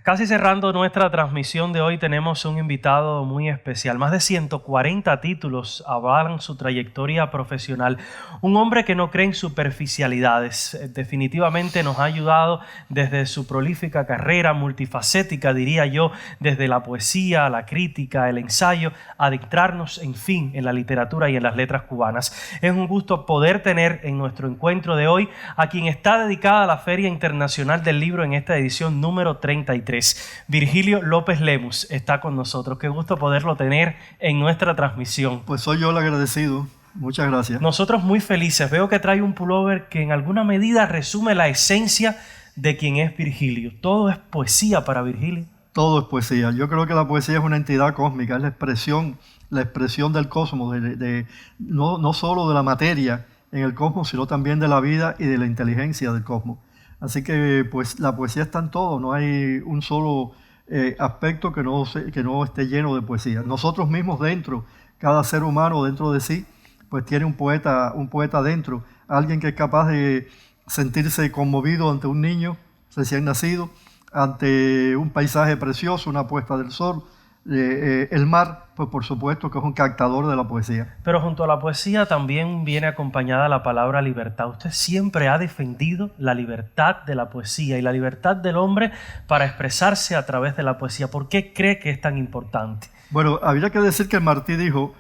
Casi cerrando nuestra transmisión de hoy, tenemos un invitado muy especial. Más de 140 títulos avalan su trayectoria profesional. Un hombre que no cree en superficialidades. Definitivamente nos ha ayudado desde su prolífica carrera multifacética, diría yo, desde la poesía, la crítica, el ensayo, a adentrarnos, en fin, en la literatura y en las letras cubanas. Es un gusto poder tener en nuestro encuentro de hoy a quien está dedicada a la Feria Internacional del Libro en esta edición número 33. Virgilio López Lemus está con nosotros. Qué gusto poderlo tener en nuestra transmisión. Pues soy yo el agradecido. Muchas gracias. Nosotros muy felices. Veo que trae un pullover que en alguna medida resume la esencia de quien es Virgilio. ¿Todo es poesía para Virgilio? Todo es poesía. Yo creo que la poesía es una entidad cósmica, es la expresión del cosmos, no solo de la materia en el cosmos, sino también de la vida y de la inteligencia del cosmos. Así que pues la poesía está en todo, no hay un solo aspecto que no esté lleno de poesía. Nosotros mismos dentro, cada ser humano dentro de sí, pues tiene un poeta dentro, alguien que es capaz de sentirse conmovido ante un niño recién nacido, ante un paisaje precioso, una puesta del sol, el mar, pues por supuesto que es un captador de la poesía. Pero junto a la poesía también viene acompañada la palabra libertad. Usted siempre ha defendido la libertad de la poesía y la libertad del hombre para expresarse a través de la poesía. ¿Por qué cree que es tan importante? Bueno, habría que decir que Martí dijo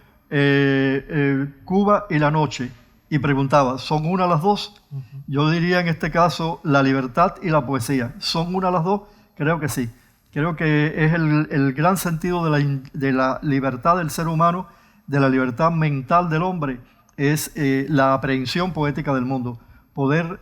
Cuba y la noche, y preguntaba, ¿son una las dos? Yo diría en este caso la libertad y la poesía. ¿Son una las dos? Creo que sí. Creo que es el gran sentido de la libertad del ser humano, de la libertad mental del hombre, es la aprehensión poética del mundo, poder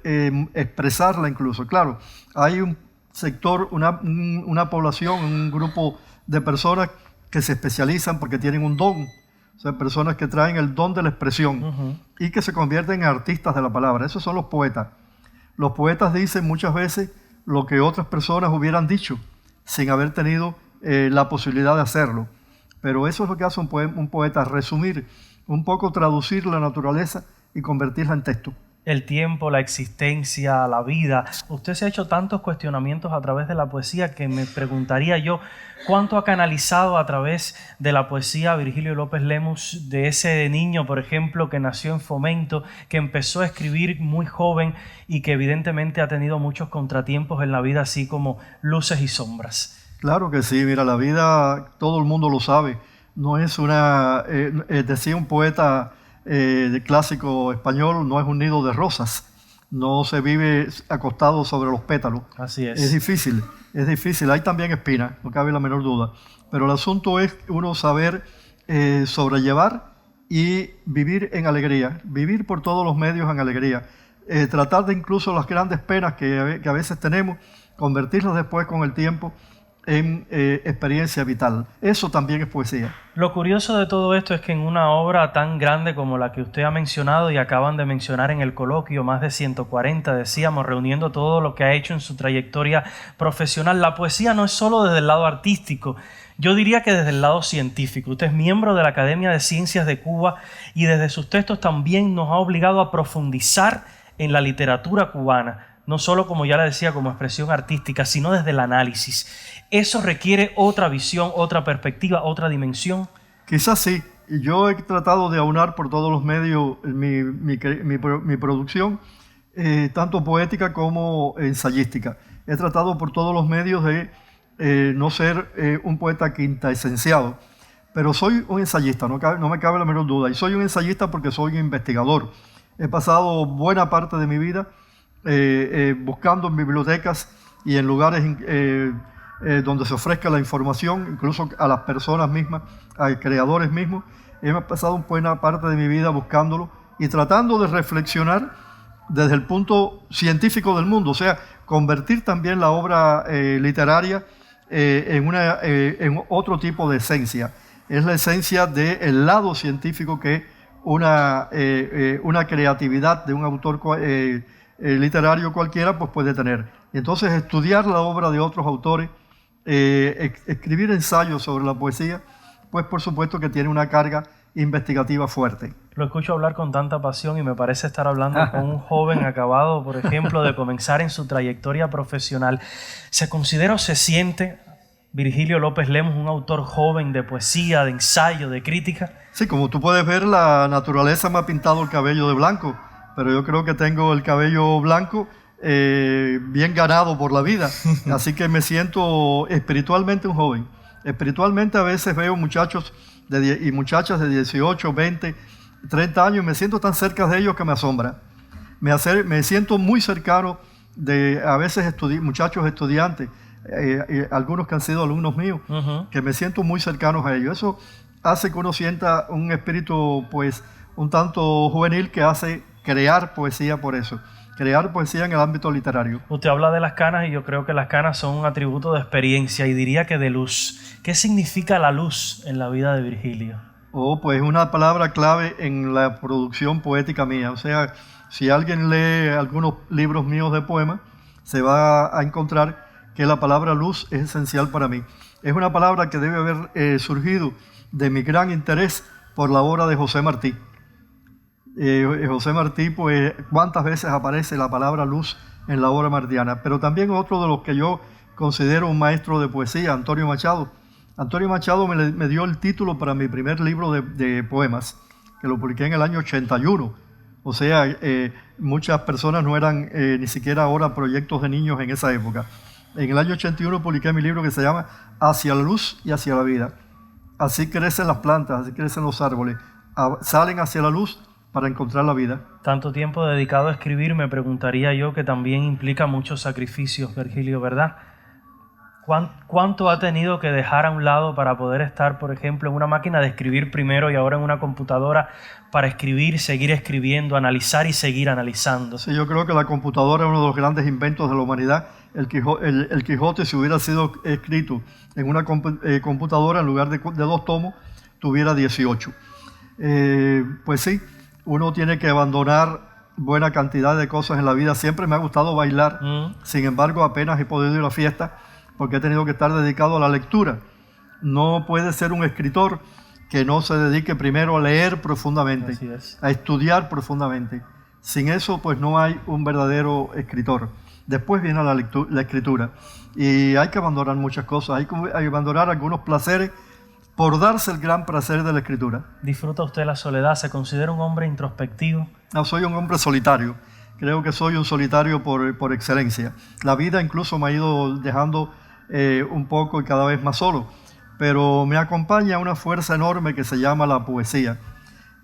expresarla incluso. Claro, hay un sector, una población, un grupo de personas que se especializan porque tienen un don, o sea, personas que traen el don de la expresión y que se convierten en artistas de la palabra. Esos son los poetas. Los poetas dicen muchas veces lo que otras personas hubieran dicho, sin haber tenido la posibilidad de hacerlo. Pero eso es lo que hace un poeta, resumir, un poco traducir la naturaleza y convertirla en texto. El tiempo, la existencia, la vida. Usted se ha hecho tantos cuestionamientos a través de la poesía que me preguntaría yo, ¿cuánto ha canalizado a través de la poesía Virgilio López Lemus, de ese niño, por ejemplo, que nació en Fomento, que empezó a escribir muy joven y que evidentemente ha tenido muchos contratiempos en la vida, así como luces y sombras? Claro que sí, mira, la vida, todo el mundo lo sabe, no es decía un poeta de clásico español, no es un nido de rosas, no se vive acostado sobre los pétalos. Así es. Es difícil, hay también espinas, no cabe la menor duda, pero el asunto es uno saber sobrellevar y vivir en alegría, vivir por todos los medios en alegría, tratar de incluso las grandes penas que a veces tenemos, convertirlas después con el tiempo en experiencia vital. Eso también es poesía. Lo curioso de todo esto es que en una obra tan grande como la que usted ha mencionado y acaban de mencionar en el coloquio, más de 140, decíamos, reuniendo todo lo que ha hecho en su trayectoria profesional, la poesía no es solo desde el lado artístico, yo diría que desde el lado científico. Usted es miembro de la Academia de Ciencias de Cuba y desde sus textos también nos ha obligado a profundizar en la literatura cubana, no solo, como ya le decía, como expresión artística, sino desde el análisis. ¿Eso requiere otra visión, otra perspectiva, otra dimensión? Quizás sí. Yo he tratado de aunar por todos los medios mi producción, tanto poética como ensayística. He tratado por todos los medios de no ser un poeta quintaesenciado, pero soy un ensayista, no me cabe la menor duda. Y soy un ensayista porque soy un investigador. He pasado buena parte de mi vida buscando en bibliotecas y en lugares donde se ofrezca la información, incluso a las personas mismas, a creadores mismos. He pasado buena parte de mi vida buscándolo y tratando de reflexionar desde el punto científico del mundo, o sea, convertir también la obra literaria en otro tipo de esencia. Es la esencia del lado científico que una creatividad de un autor literario cualquiera pues puede tener. Entonces estudiar la obra de otros autores, escribir ensayos sobre la poesía, pues por supuesto que tiene una carga investigativa fuerte. Lo escucho hablar con tanta pasión y me parece estar hablando con un joven acabado, por ejemplo, de comenzar en su trayectoria profesional. ¿Se considera o se siente Virgilio López Lemos un autor joven de poesía, de ensayo, de crítica? Sí, como tú puedes ver, la naturaleza me ha pintado el cabello de blanco, pero yo creo que tengo el cabello blanco bien ganado por la vida, así que me siento espiritualmente un joven. Espiritualmente a veces veo muchachos y muchachas de 18, 20, 30 años y me siento tan cerca de ellos que me asombra. Me siento muy cercano de a veces muchachos estudiantes, algunos que han sido alumnos míos, que me siento muy cercanos a ellos. Eso hace que uno sienta un espíritu pues un tanto juvenil que hace crear poesía por eso. Crear poesía en el ámbito literario. Usted habla de las canas y yo creo que las canas son un atributo de experiencia y diría que de luz. ¿Qué significa la luz en la vida de Virgilio? Pues una palabra clave en la producción poética mía. O sea, si alguien lee algunos libros míos de poemas, se va a encontrar que la palabra luz es esencial para mí. Es una palabra que debe haber surgido de mi gran interés por la obra de José Martí. José Martí, pues, cuántas veces aparece la palabra luz en la obra martiana, pero también otro de los que yo considero un maestro de poesía, Antonio Machado. Antonio Machado me dio el título para mi primer libro de poemas, que lo publiqué en el año 81. O sea, muchas personas no eran ni siquiera ahora proyectos de niños en esa época. En el año 81 publiqué mi libro que se llama Hacia la luz y hacia la vida. Así crecen las plantas, así crecen los árboles, salen hacia la luz para encontrar la vida. Tanto tiempo dedicado a escribir, me preguntaría yo, que también implica muchos sacrificios, Virgilio, ¿verdad? ¿Cuánto ha tenido que dejar a un lado para poder estar, por ejemplo, en una máquina de escribir primero y ahora en una computadora para escribir, seguir escribiendo, analizar y seguir analizando? Sí, yo creo que la computadora es uno de los grandes inventos de la humanidad. El Quijote, si hubiera sido escrito en una computadora, en lugar de 2 tomos, tuviera 18. Pues sí, uno tiene que abandonar buena cantidad de cosas en la vida. Siempre me ha gustado bailar, sin embargo apenas he podido ir a fiestas porque he tenido que estar dedicado a la lectura. No puede ser un escritor que no se dedique primero a leer profundamente, a estudiar profundamente. Sin eso, pues no hay un verdadero escritor. Después viene la escritura. Y hay que abandonar muchas cosas, hay que abandonar algunos placeres por darse el gran placer de la escritura. ¿Disfruta usted la soledad? ¿Se considera un hombre introspectivo? No, soy un hombre solitario. Creo que soy un solitario por excelencia. La vida incluso me ha ido dejando un poco y cada vez más solo. Pero me acompaña una fuerza enorme que se llama la poesía.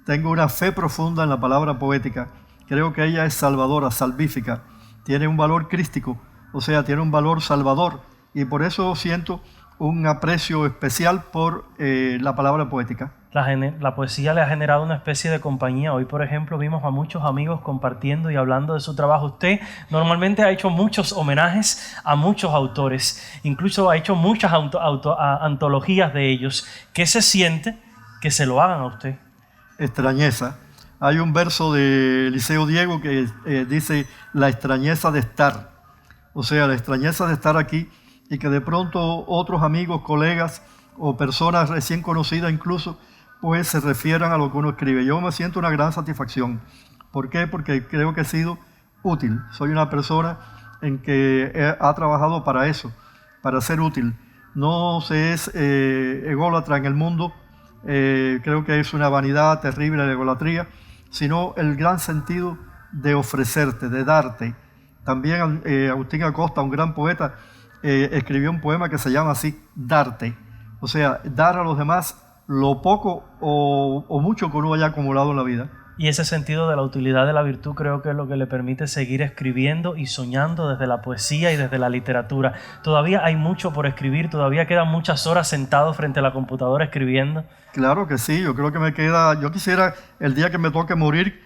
Tengo una fe profunda en la palabra poética. Creo que ella es salvadora, salvífica. Tiene un valor crístico, o sea, tiene un valor salvador. Y por eso siento un aprecio especial por la palabra poética. La poesía le ha generado una especie de compañía. Hoy, por ejemplo, vimos a muchos amigos compartiendo y hablando de su trabajo. Usted normalmente ha hecho muchos homenajes a muchos autores, incluso ha hecho muchas antologías de ellos. ¿Qué se siente que se lo hagan a usted? Extrañeza. Hay un verso de Eliseo Diego que dice la extrañeza de estar. O sea, la extrañeza de estar aquí y que de pronto otros amigos, colegas o personas recién conocidas incluso, pues se refieran a lo que uno escribe. Yo me siento una gran satisfacción. ¿Por qué? Porque creo que he sido útil. Soy una persona en que ha trabajado para eso, para ser útil. No se es ególatra en el mundo, creo que es una vanidad terrible la egolatría, sino el gran sentido de ofrecerte, de darte. También Agustín Acosta, un gran poeta, escribió un poema que se llama así, Darte. O sea, dar a los demás lo poco o mucho que uno haya acumulado en la vida. Y ese sentido de la utilidad de la virtud creo que es lo que le permite seguir escribiendo y soñando desde la poesía y desde la literatura. Todavía hay mucho por escribir, todavía quedan muchas horas sentado frente a la computadora escribiendo. Claro que sí, yo creo que yo quisiera el día que me toque morir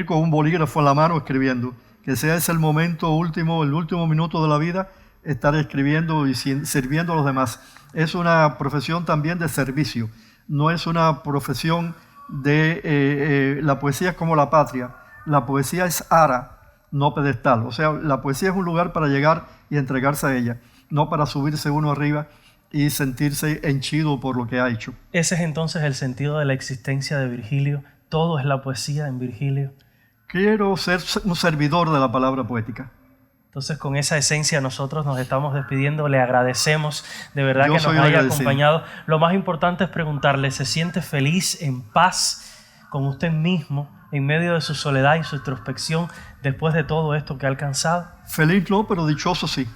con un bolígrafo en la mano escribiendo. Que sea ese el momento último, el último minuto de la vida, estar escribiendo y sirviendo a los demás. Es una profesión también de servicio, no es una profesión de... la poesía es como la patria, la poesía es ara, no pedestal. O sea, la poesía es un lugar para llegar y entregarse a ella, no para subirse uno arriba y sentirse henchido por lo que ha hecho. Ese es entonces el sentido de la existencia de Virgilio, todo es la poesía en Virgilio. Quiero ser un servidor de la palabra poética. Entonces, con esa esencia nosotros nos estamos despidiendo. Le agradecemos de verdad Yo que nos soy haya agradecido. acompañado. Lo más importante es preguntarle, ¿se siente feliz, en paz con usted mismo, en medio de su soledad y su introspección, después de todo esto que ha alcanzado? Feliz no, pero dichoso sí.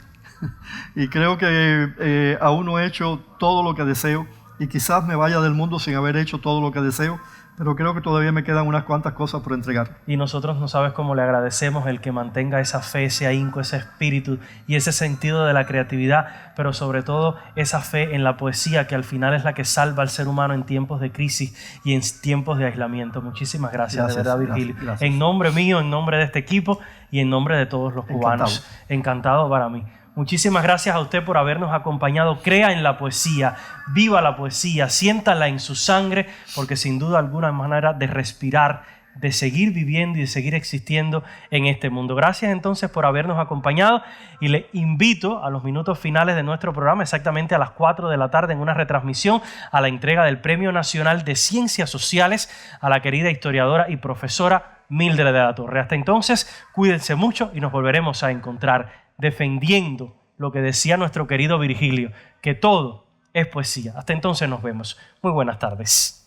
Y creo que aún no he hecho todo lo que deseo y quizás me vaya del mundo sin haber hecho todo lo que deseo, pero creo que todavía me quedan unas cuantas cosas por entregar. Y nosotros no sabes cómo le agradecemos el que mantenga esa fe, ese ahínco, ese espíritu y ese sentido de la creatividad, pero sobre todo esa fe en la poesía, que al final es la que salva al ser humano en tiempos de crisis y en tiempos de aislamiento. Muchísimas gracias de verdad, Virgilio. Gracias. En nombre mío, en nombre de este equipo y en nombre de todos los cubanos. Encantado para mí. Muchísimas gracias a usted por habernos acompañado. Crea en la poesía, viva la poesía, siéntala en su sangre, porque sin duda alguna es manera de respirar, de seguir viviendo y de seguir existiendo en este mundo. Gracias entonces por habernos acompañado y le invito a los minutos finales de nuestro programa, exactamente a las 4 de la tarde, en una retransmisión a la entrega del Premio Nacional de Ciencias Sociales a la querida historiadora y profesora Mildred de la Torre. Hasta entonces, cuídense mucho y nos volveremos a encontrar defendiendo lo que decía nuestro querido Virgilio, que todo es poesía. Hasta entonces nos vemos. Muy buenas tardes.